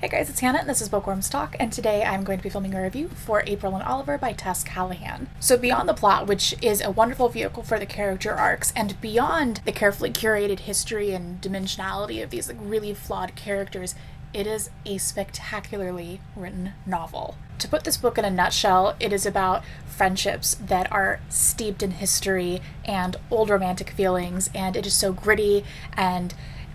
Hey guys, it's Hannah and this is Bookwormstalk, and today I'm going to be filming a review for April and Oliver by Tess Callahan. So beyond the plot, which is a wonderful vehicle for the character arcs, and beyond the carefully curated history and dimensionality of these really flawed characters, it is a spectacularly written novel. To put this book in a nutshell, it is about friendships that are steeped in history and old romantic feelings, and it is so gritty and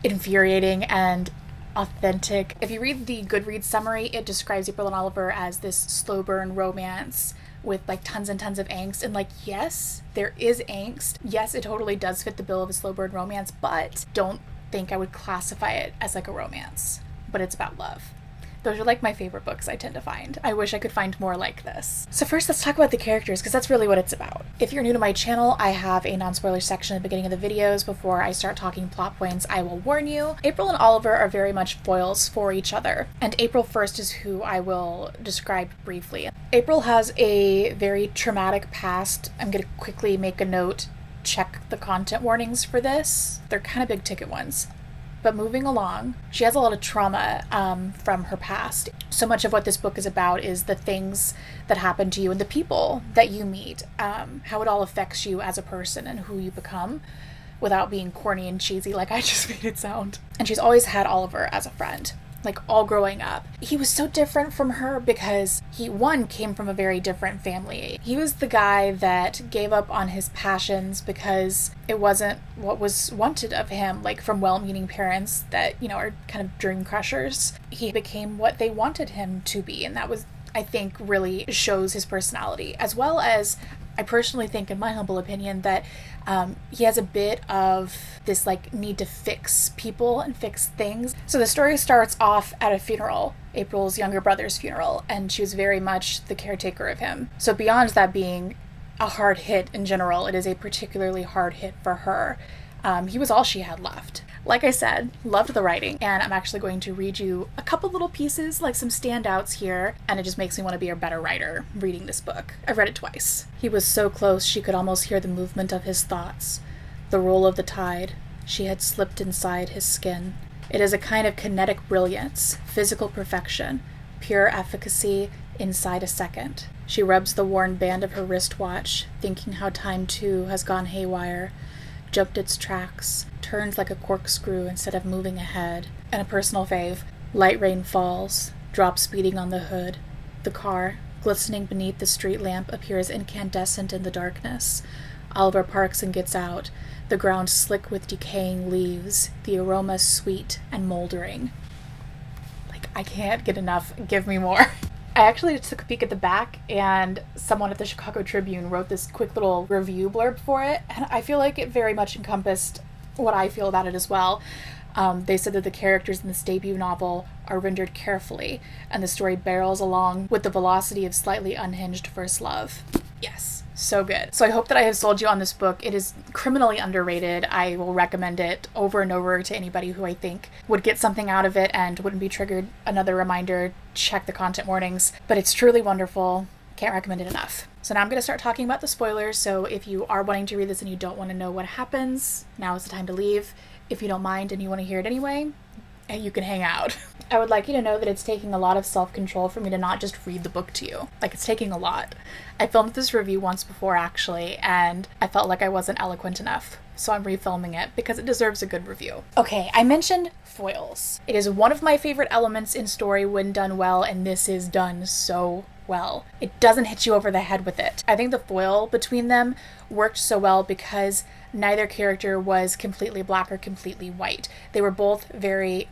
infuriating and authentic. If you read the Goodreads summary, it describes April and Oliver as this slow burn romance with like tons and tons of angst. And yes, there is angst. Yes, it totally does fit the bill of a slow burn romance, but don't think I would classify it as like a romance. But it's about love. Those are like my favorite books I tend to find. I wish I could find more like this. So first, let's talk about the characters, because that's really what it's about. If you're new to my channel, I have a non-spoiler section at the beginning of the videos. Before I start talking plot points, I will warn you. April and Oliver are very much foils for each other, and April first is who I will describe briefly. April has a very traumatic past. I'm going to quickly make a note, check the content warnings for this. They're kind of big ticket ones. But moving along, she has a lot of trauma from her past. So much of what this book is about is the things that happen to you and the people that you meet, how it all affects you as a person and who you become, without being corny and cheesy like I just made it sound. And she's always had Oliver as a friend, like all growing up. He was so different from her because he, one, came from a very different family. He was the guy that gave up on his passions because it wasn't what was wanted of him, like from well-meaning parents that, are kind of dream crushers. He became what they wanted him to be, and that was, I think, really shows his personality, as well as I personally think, in my humble opinion, that he has a bit of this need to fix people and fix things. So the story starts off at a funeral, April's younger brother's funeral, and she was very much the caretaker of him. So beyond that being a hard hit in general, it is a particularly hard hit for her. He was all she had left. Like I said, loved the writing, and I'm actually going to read you a couple little pieces, like some standouts here, and it just makes me want to be a better writer reading this book. I've read it twice. He was so close she could almost hear the movement of his thoughts, the roll of the tide. She had slipped inside his skin. It is a kind of kinetic brilliance, physical perfection, pure efficacy inside a second. She rubs the worn band of her wristwatch, thinking how time too has gone haywire, jumped its tracks, turned like a corkscrew instead of moving ahead. And a personal fave, light rain falls, drops beating on the hood. The car, glistening beneath the street lamp, appears incandescent in the darkness. Oliver parks and gets out, the ground slick with decaying leaves, the aroma sweet and moldering. I can't get enough. Give me more. I actually took a peek at the back, and someone at the Chicago Tribune wrote this quick little review blurb for it, and I feel like it very much encompassed what I feel about it as well. They said that the characters in this debut novel are rendered carefully, and the story barrels along with the velocity of slightly unhinged first love. Yes, so good. So I hope that I have sold you on this book. It is criminally underrated. I will recommend it over and over to anybody who I think would get something out of it and wouldn't be triggered. Another reminder, check the content warnings. But it's truly wonderful. Can't recommend it enough. So now I'm going to start talking about the spoilers. So if you are wanting to read this and you don't want to know what happens, now is the time to leave. If you don't mind and you want to hear it anyway, you can hang out. I would like you to know that it's taking a lot of self-control for me to not just read the book to you. It's taking a lot. I filmed this review once before, actually, and I felt like I wasn't eloquent enough. So I'm refilming it because it deserves a good review. Okay, I mentioned foils. It is one of my favorite elements in story when done well, and this is done so well. It doesn't hit you over the head with it. I think the foil between them worked so well because neither character was completely black or completely white. They were both very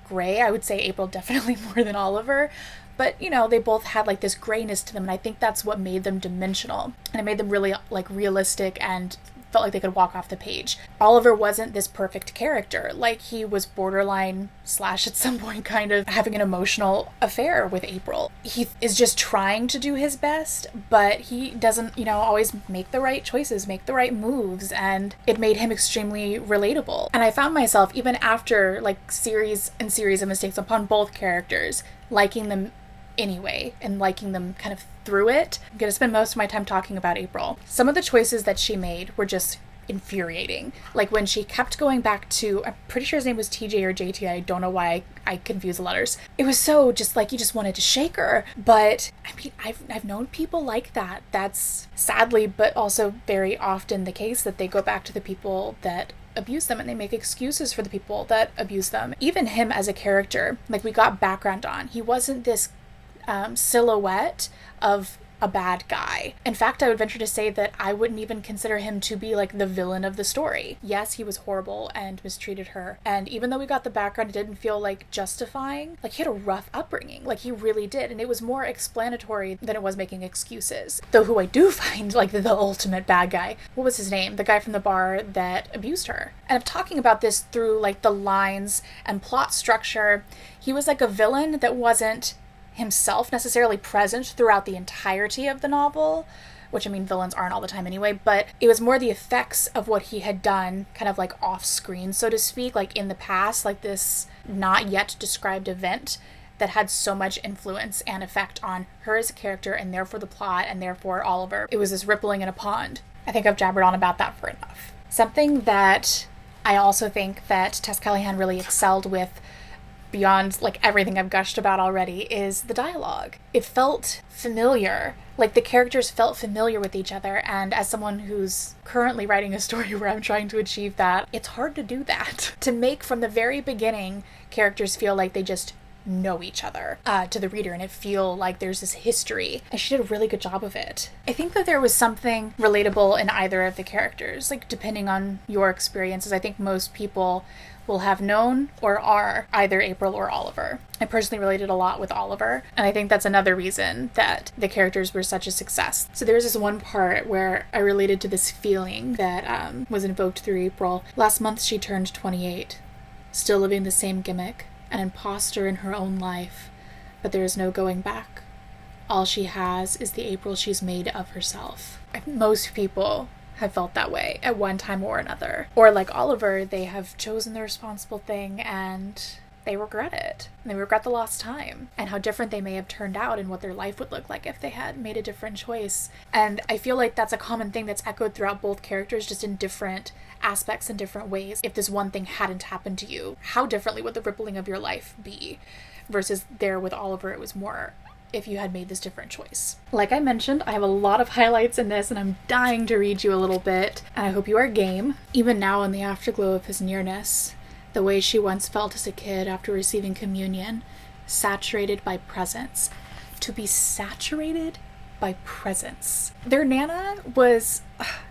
gray. I would say April definitely more than Oliver, but they both had this grayness to them, and I think that's what made them dimensional, and it made them really realistic and felt like they could walk off the page. Oliver wasn't this perfect character. He was borderline / at some point kind of having an emotional affair with April. He is just trying to do his best, but he doesn't, always make the right choices, make the right moves, and it made him extremely relatable. And I found myself, even after series and series of mistakes upon both characters, liking them anyway and liking them kind of through it. I'm going to spend most of my time talking about April. Some of the choices that she made were just infuriating. Like when she kept going back to, I'm pretty sure his name was TJ or JT, I don't know why I confuse the letters. It was so just like you just wanted to shake her. But I mean, I've known people like that. That's sadly, but also very often the case, that they go back to the people that abuse them and they make excuses for the people that abuse them. Even him as a character, like we got background on, he wasn't this silhouette of a bad guy. In fact, I would venture to say that I wouldn't even consider him to be like the villain of the story. Yes, he was horrible and mistreated her, and even though we got the background, it didn't feel like justifying. Like he had a rough upbringing, like he really did, and it was more explanatory than it was making excuses. Though who I do find like the ultimate bad guy, what was his name? The guy from the bar that abused her. And I'm talking about this through like the lines and plot structure. He was like a villain that wasn't himself necessarily present throughout the entirety of the novel, which I mean villains aren't all the time anyway, but it was more the effects of what he had done kind of like off screen, so to speak, like in the past, like this not yet described event that had so much influence and effect on her as a character and therefore the plot and therefore Oliver. It was this rippling in a pond. I think I've jabbered on about that for enough. Something that I also think that Tess Callahan really excelled with, beyond like everything I've gushed about already, is the dialogue. It felt familiar, like the characters felt familiar with each other, and as someone who's currently writing a story where I'm trying to achieve that, it's hard to do that. To make from the very beginning characters feel like they just know each other to the reader and it feel like there's this history, and she did a really good job of it. I think that there was something relatable in either of the characters, like depending on your experiences. I think most people will have known or are either April or Oliver. I personally related a lot with Oliver, and I think that's another reason that the characters were such a success. So there's this one part where I related to this feeling that was invoked through April. Last month she turned 28, still living the same gimmick, an imposter in her own life, but there is no going back. All she has is the April she's made of herself. Most people have felt that way at one time or another. Or like Oliver, they have chosen the responsible thing and they regret it. And they regret the lost time and how different they may have turned out and what their life would look like if they had made a different choice. And I feel like that's a common thing that's echoed throughout both characters, just in different aspects and different ways. If this one thing hadn't happened to you, how differently would the rippling of your life be? Versus there with Oliver, it was more if you had made this different choice. Like I mentioned, I have a lot of highlights in this and I'm dying to read you a little bit, and I hope you are game. Even now in the afterglow of his nearness, the way she once felt as a kid after receiving communion, saturated by presence. To be saturated by presence. Their Nana was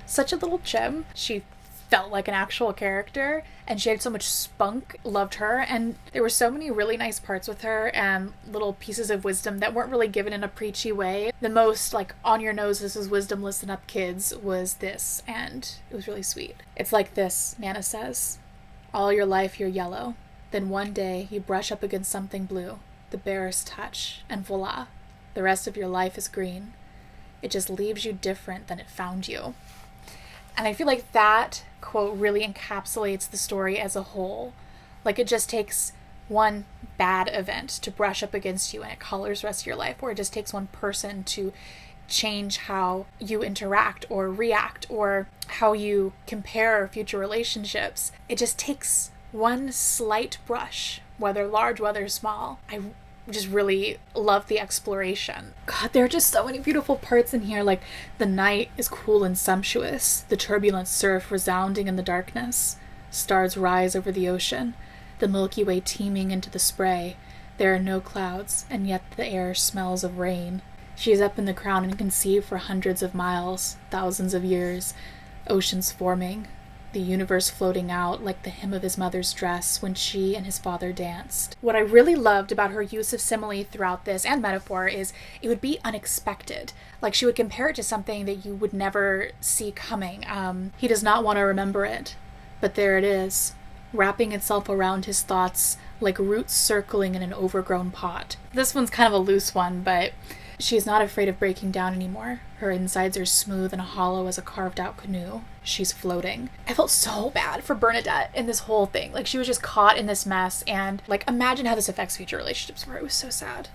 such a little gem. She felt like an actual character and she had so much spunk. Loved her, and there were so many really nice parts with her and little pieces of wisdom that weren't really given in a preachy way. The most like on your nose, this is wisdom, listen up kids, was this, and it was really sweet. It's like this, Nana says, all your life you're yellow, then one day you brush up against something blue, the barest touch, and voila, the rest of your life is green. It just leaves you different than it found you. And I feel like that quote really encapsulates the story as a whole. Like it just takes one bad event to brush up against you and it colors the rest of your life, or it just takes one person to change how you interact or react or how you compare future relationships. It just takes one slight brush, whether large, whether small. I just really love the exploration. God, there are just so many beautiful parts in here. Like the night is cool and sumptuous, the turbulent surf resounding in the darkness. Stars rise over the ocean, the Milky Way teeming into the spray. There are no clouds, and yet the air smells of rain. She is up in the crown and can see for hundreds of miles, thousands of years, oceans forming, the universe floating out like the hem of his mother's dress when she and his father danced. What I really loved about her use of simile throughout this, and metaphor, is it would be unexpected. Like she would compare it to something that you would never see coming. He does not want to remember it, but there it is, wrapping itself around his thoughts like roots circling in an overgrown pot. This one's kind of a loose one, but she is not afraid of breaking down anymore. Her insides are smooth and hollow as a carved-out canoe. She's floating. I felt so bad for Bernadette in this whole thing. Like, she was just caught in this mess, and, like, imagine how this affects future relationships for her. It was so sad.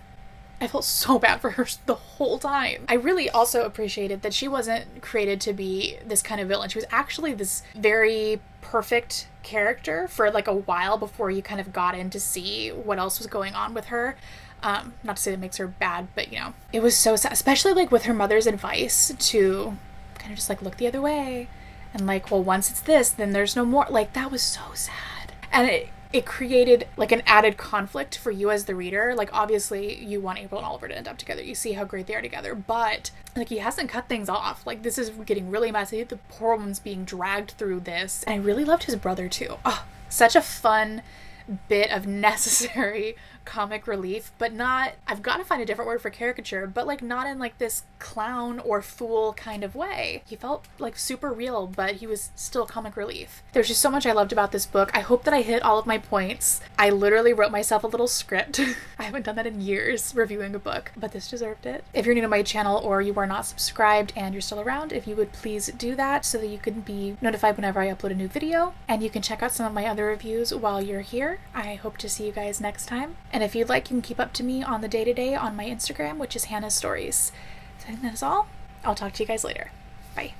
I felt so bad for her the whole time. I really also appreciated that she wasn't created to be this kind of villain. She was actually this very perfect character for like a while before you kind of got in to see what else was going on with her. Not to say that makes her bad, but you know, it was so sad, especially like with her mother's advice to kind of just like look the other way and like, well, once it's this, then there's no more. Like, that was so sad. And it created like an added conflict for you as the reader. Like, obviously you want April and Oliver to end up together. You see how great they are together, but like, he hasn't cut things off. Like, this is getting really messy. The poor woman's being dragged through this. And I really loved his brother too. Oh, such a fun bit of necessary comic relief, but not, I've got to find a different word for caricature, but like not in like this clown or fool kind of way. He felt like super real, but he was still comic relief. There's just so much I loved about this book. I hope that I hit all of my points. I literally wrote myself a little script. I haven't done that in years, reviewing a book, but this deserved it. If you're new to my channel or you are not subscribed and you're still around, if you would please do that so that you can be notified whenever I upload a new video, and you can check out some of my other reviews while you're here. I hope to see you guys next time. And if you'd like, you can keep up to me on the day-to-day on my Instagram, which is Hannah's Stories. So I think that is all. I'll talk to you guys later. Bye.